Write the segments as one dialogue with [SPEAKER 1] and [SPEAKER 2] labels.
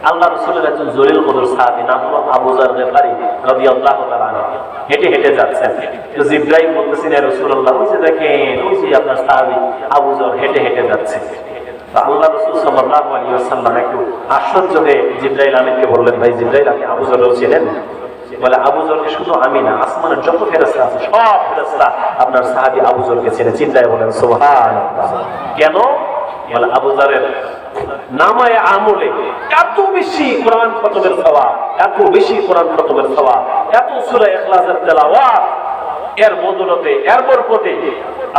[SPEAKER 1] আল্লাহ রাসূলের একজন জলিল কদর সাহাবী নাম হলো আবু যার গিফারি রাদিয়াল্লাহু তাআলা আনহু, হেঁটে হেঁটে যাচ্ছেন। তো জিবরাইল বলতেছেন, ইয়া রাসূলুল্লাহ, ওই যে দেখেন, ওই যে আপনার সাহাবী আবু যার হেঁটে হেঁটে যাচ্ছে। তো আল্লাহ রাসূল সাল্লাল্লাহু আলাইহি ওয়াসাল্লাম একটু আশ্চর্য হয়ে জিবরাইল আমিনকে বললেন, ভাই জিবরাইল, আপনি আবু যারও ছিলেন? বলে, আবু যারকে শুধু আমি না, আসমানের যত ফেরেশতা আছে সব ফেরেশতা আপনার সাহাবী আবু যারকে চেনে। চিন্তায় বলেন সুবহানাল্লাহ। কেন? বলে, আবু যারের নামায়ে আমলে এত বেশি কোরআন খতমের সওয়াব, এত বেশি কোরআন খতমের সওয়াব, এত সূরা ইখলাসের তেলাওয়াত, এর বদলতে, এর বরকতে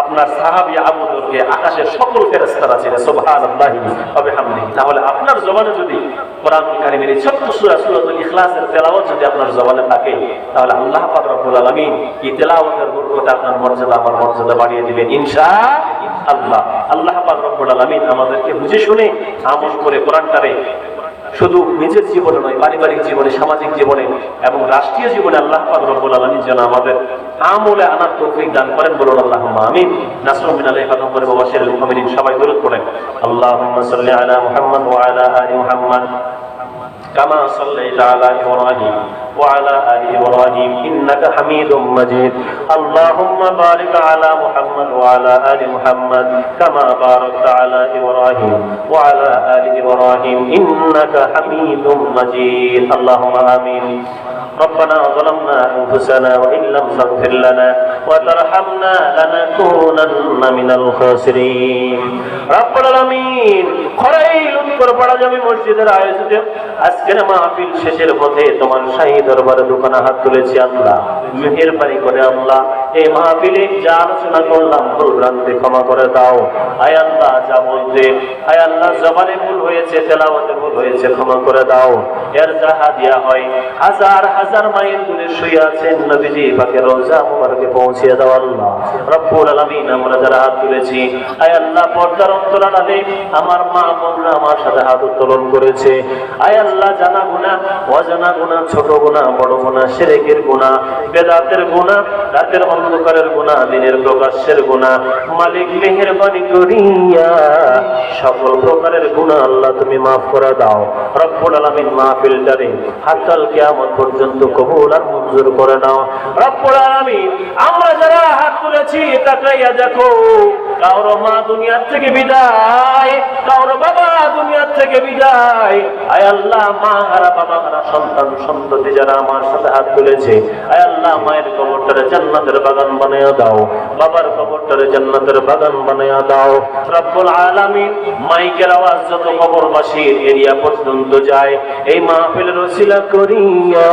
[SPEAKER 1] আপনার সাহাবী আবু যারকে আকাশের সকল ফেরেশতারা চেনে। সুবহানাল্লাহি ওয়া বিহামদিহি। তাহলে আপনার জবানে যদি কোরআনুল কারীমের এই ছোট্ট সূরা সূরাতুল ইখলাসের তেলাওয়াত যদি আপনার জবানে থাকে, তাহলে আল্লাহ পাক রব্বুল আলামিন এই তেলাওয়াতের বরকতে আপনার মর্যাদা, আমার মর্যাদা বাড়িয়ে দিবেন ইনশাআল্লাহ। আল্লাহ পাক রব্বুল আলামিন আমাদেরকে বুঝে শুনে আমল করে কোরআনটারে শুধু নিজের জীবনে নয়, পারিবারিক জীবনে, সামাজিক জীবনে এবং রাষ্ট্রীয় জীবনে আল্লাহ পাক রব্বুল আলামিন যেন আমাদের আমলে আনার তৌফিক দান করেন। বলুন আল্লাহুম্মা আমিন। নাসরুম মিনাল্লাহি ফাতহুম করে বাশিরুল মুমিনিন। সবাই দরুদ পড়েন। আল্লাহুম্মা সাল্লি আলা মুহাম্মদ ওয়া আলা আলি মুহাম্মদ কামা সাল্লাইতা আলা ইব্রাহিম ওয়া আলা আলি ইব্রাহিম ইন্নাকা হামিদুম মাজিদ। আল্লাহুম্মা বারিক আলা মুহাম্মদ ওয়া আলা আলি মুহাম্মদ কামা বারাকতা আলা ইব্রাহিম ওয়া আলা আলি ইব্রাহিম ইন্নাকা হামিদুম মাজিদ। আল্লাহুম্মা আমিন। ربنا ظلمنا أنفسنا وإن لم تغفر لنا وترحمنا لنكونن من الخاسرين। رب العالمين খরাইল উত্তর পাড়া জামি মসজিদের আয়োজিত আজকের মাহফিল শেষের পথে তোমার শাহী দরবারে দোকানে হাত তুলেছি। আল্লাহ মেহেরবানি করে আল্লাহ এই মাহফিলে যা আলোচনা করলাম ভুল ভ্রান্তি ক্ষমা করে দাও। আয় আল্লাহ, যা বলতে আয় আল্লাহ জবানে ভুল হয়েছে, তেলাওয়াতে ভুল হয়েছে, ক্ষমা করে দাও। এর যা হাদিয়া হয় হাজার হাজার মাইল দূরে শুয়ে আছেন নবীজি পাকের রওজা মুবারকে পৌঁছে দাও আল্লাহ রব্বুল আলামিন। আমরা যারা হাত তুলেছি আয় আল্লাহ পর্দার অন্তরালে আমার মা বোনরা আমার সাথে হাত উত্তোলন করেছে। আয় আল্লাহ জানা গুনাহ, অজানা গুনাহ, ছোট গুনাহ, বড় গুনাহ, শিরকের গুনাহ, বেদাতের গুনাহ, রাতের অন্ধকারের গুনাহ, দিনের প্রকাশের গুনাহ, মালিক মেহেরবানি করিয়া সকল প্রকারের গুনাহ আল্লাহ তুমি মাফ করে দাও রব্বুল আলামিন। মাহফিলটারে হাত্তাল কিয়ামত পর্যন্ত কবুল আর মঞ্জুর করে নাও রব্বুল আলামিন। আমরা যারা হাত তুলেছি তাকাইয়া দেখো, কারো মা দুনিয়ার থেকে বিদায়, কারো বাবা দুনিয়ার থেকে বিদায়। আয় আল্লাহ, মা হারা, বাবা হারা, সন্তান সন্ততি যারা আমার সাথে হাত তুলেছে, আয় আল্লাহ মায়ের কবরটারে জান্নাতের বাগান বানাইয়া দাও, বাবার কবরটারে জান্নাতের বাগান বানাইয়া দাও রব্বুল আলামিন। মাইকের আওয়াজ যত কবরবাসীর এরিয়া পর্যন্ত যায়, এই মাহফিলের ওসিলা করিয়া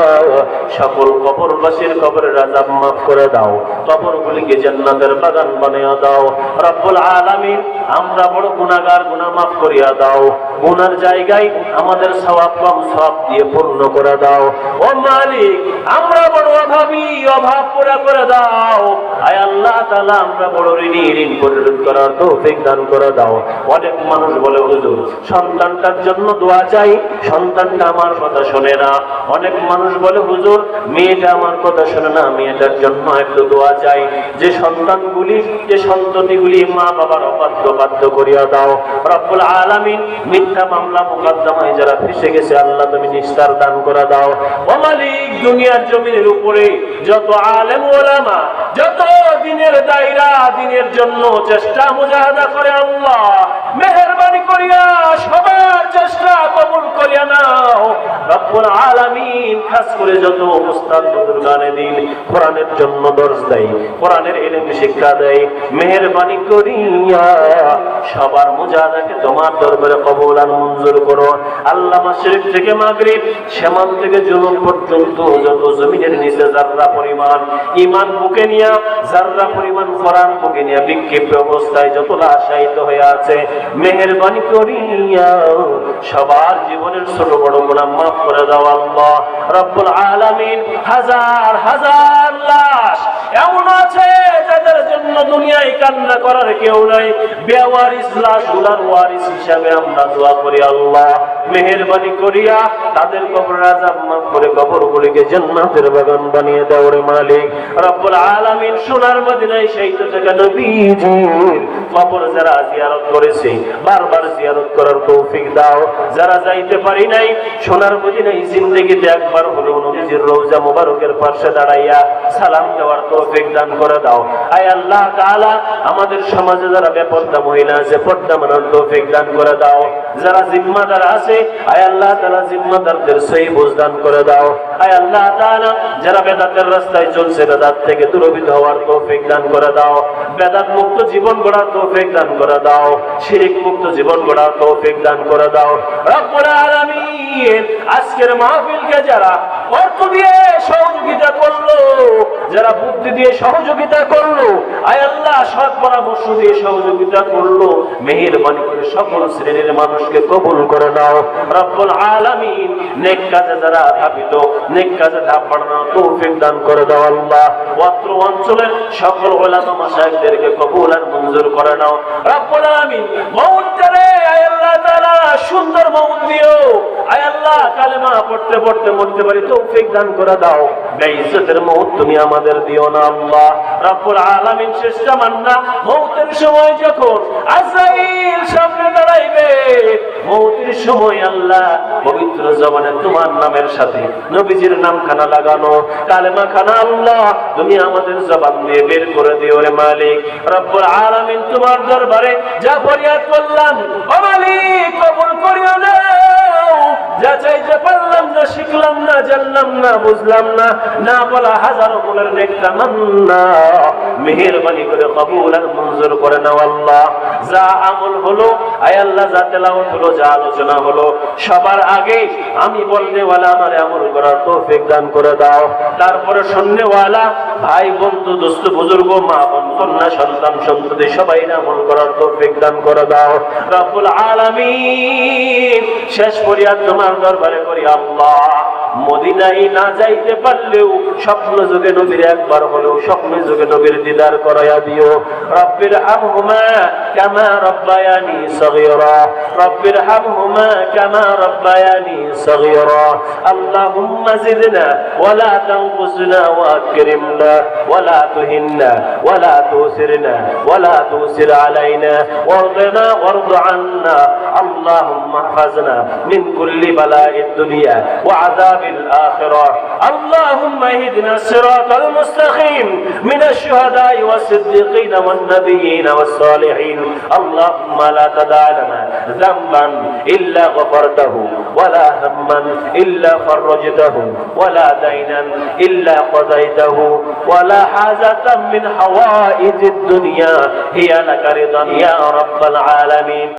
[SPEAKER 1] সকল কবরবাসীর কবরের আযাব মাফ করে দাও, কবরগুলিকে জান্নাতের বাগান বানাইয়া দাও রব্বুল আলামিন। আমরা বড় গুনাহগার, গুনাহ মাফ করিয়া দাও। গুনার জায়গায় আমাদের সওয়াব কম, সওয়াব দিয়ে পূর্ণ করে দাও ও মালিক। আমরা বড় অভাবী, অভাব পুরা করে দাও আয় আল্লাহ তাআলা। আমরা বড় ঋণী, ঋণ পরিশোধ করার তৌফিক দান করে দাও। অনেক মানুষ বলে, হুজুর সন্তানটার জন্য দোয়া চাই, সন্তানটা আমার কথা শোনে না। অনেক মানুষ বলে, হুজুর মেয়েটা আমার কথা শোনে না, মেয়েটার জন্য একটু দোয়া চাই। যে সন্তানগুলি, যে সন্ততিগুলি মা বাবার অবাধ্য করিয়া দাও রব্বুল আলামিন। মিথ্যা মামলা মোকদ্দমায় যারা ফেসে গেছে আল্লাহ তুমি নিস্তার দান করে দাও ও মালিক। দুনিয়ার জমিনের উপরে যত আলেম ওলামা, যত দিনের দায়রা, দিনের জন্য চেষ্টা মুজাহাদা করে আল্লাহ মেহেরবানি করিয়া সবার চেষ্টা কবুল করিয়া নাও রব্বুল আলামিন। খাস করে যত উস্তাদ বুজুর্গানে দিন কোরআনের জন্য দর্শ দেয়, কোরআনের ইলম শিক্ষা দেয়, মেহেরবানি করিয়া সবার মুজাহাদাকে তোমার দরবারে কবুল আর মঞ্জুর করো আল্লাহ। মাশরিক থেকে মাগরিব, শামাল থেকে জুনুব পর্যন্ত যত জমিনের নিচে যাররা পরিমাণ ঈমান বুকে নিয়া, যাররা পরিমাণ কোরআন বুকে নিয়া বিক্ষিপ্ত অবস্থায় যত লাশায়িত হয়ে আছে, মেহেরবানি করিয়া সবার জীবনের ছোট বড় গুনাহ মাফ করে দাও আল্লাহ রব্বুল আলামিন। হাজার হাজার লাশ এমন আছে যাদের জন্য দুনিয়ায় কান্না করার কেউ নাই, বেওয়ারিস লাশ গুলার ওয়ারিস হিসাবে আমরা দোয়া করি আল্লাহ মেহেরবানি করিয়া তাদের কবরের আযাব মাফ করে কবরগুলিকে জান্নাতের বাগান বানিয়ে দাও রে মালিক রব্বুল আলামিন। সোনার মদিনায় সেই তো থেকে নবীজির কবর যারা জিয়ারত করেছে বারবার জিয়ারত করার তৌফিক দাও। যারা যাইতে পারি নাই সোনার মদিনায় জিন্দেগিতে একবার হলেও নবীজির রওজা মুবারকের পাশে দাঁড়াইয়া সালাম দেওয়ার তৌফিক দান করে দাও। আয় আল্লাহ তাআলা, আমাদের সমাজে যারা বেপরদা মহিলা আছে পর্দা মানার তৌফিক দান করে দাও। যারা জিম্মাদার আছে আয় আল্লাহ তাআলা জিম্মাদারদের সহি বুঝ দান করে দাও। আয় আল্লাহ তাআলা, যারা বেদাতের রাস্তায় চলছে বেদাত থেকে দূরীভূত হওয়ার তৌফিক দান করে দাও। বেদাত মুক্ত জীবন গড়ার তৌফিক দান করে দাও। শিরক মুক্ত জীবন গড়ার তৌফিক দান করে দাও রব্বুল আলামিন। আজকের মাহফিলকে যারা অর্থ দিয়ে সহযোগিতা করলো, যারা বুদ্ধি দিয়ে সহযোগিতা করলো, আয় আল্লাহ সৎ পরামর্শ দিয়ে সহযোগিতা করলো, মেহেরবানি করে সকল শ্রেণীর মানুষকে কবুল করে দাও রব্বুল আলামিন। নেক কাজে যারা ধাবিত, নেক কাজে ধাপ বাড়ানোর তৌফিক দান করে দাও আল্লাহ। অত্র অঞ্চলের সকল উলামা মাশায়েখদেরকে কবুল আর মঞ্জুর করে নাও রব্বুল আলামিন। মউতরে আয় আল্লাহ তাআলা সুন্দর মউত দিও। আয় আল্লাহ কালেমা পড়তে পড়তে মরতে পারি তৌফিক দান করে দাও। বেইজ্জতের মউত তুমি আমাদের দিও না আল্লাহ রব্বুল আলামিন। শেষ জামানা মউতের সময় যখন আজরাইল সামনে দাঁড়াইবে, মউতের সময় আল্লাহ পবিত্র জবানে তোমার নামের সাথে নবীজির নাম খানা লাগানো কালেমা খানা আল্লাহ তুমি আমাদের জবান দিয়ে বের করে দিও রে মালিক রব্বুল আলামিন। তোমার দরবারে যা ফরিয়াদ করলাম ও মালিক কবুল করিও না। যা চাইতে পারলাম না, শিখলাম না, জানলাম না, বুঝলাম না, না বলা হাজারো গুণের নেক তামান্না মেহেরবানি করে কবুল আর মঞ্জুর করে নাও আল্লাহ। যা আমল হলো আয় আল্লাহ, যা তেলাওয়াত হলো, যা আলোচনা হলো, সবার আগে আমি বলনেওয়ালা আমারে আমল করার তৌফিক দান করে দাও। তারপরে শুননেওয়ালা ভাই বন্ধু দোস্ত বুজুর্গ মা বোন কন্যা সন্তান সন্ততি সবাই আমল করার তৌফিক দান করে দাও রব্বুল আলামিন। শেষ ফরিয়াদ তোমার দরবারে করি আল্লাহ, মদিনায় না যাইতে পারলেও স্বপ্ন যুগে নবীর একবার হলেও স্বপ্ন যুগে নবীর দিদার করাইয়া দিও। রব্বির হামহুমা কামা রব্বায়ানি সগীরা, রব্বির হামহুমা কামা রব্বায়ানি সগীরা। আল্লাহুম্মা জিদনা ওয়ালা তানকুসনা ওয়াকরিমনা ওয়ালা তুহিন্না ওয়ালা তুসিরনা ওয়ালা তুসির আলাইনা ওয়ারদনা ওয়ারদ আন্না। আল্লাহুম্মা ইহফাজনা মিন কুল্লি বালাইদ দুনিয়া ওয়া আযাবিল আখিরা। اللهم اهدنا الصراط المستقيم من الشهداء والصديقين والنبيين والصالحين. اللهم لا تدع لنا ذنبا إلا غفرته ولا هما إلا فرجته ولا دينا إلا قضيته ولا حاجة من حوائج الدنيا هي لك رضا يا رب العالمين.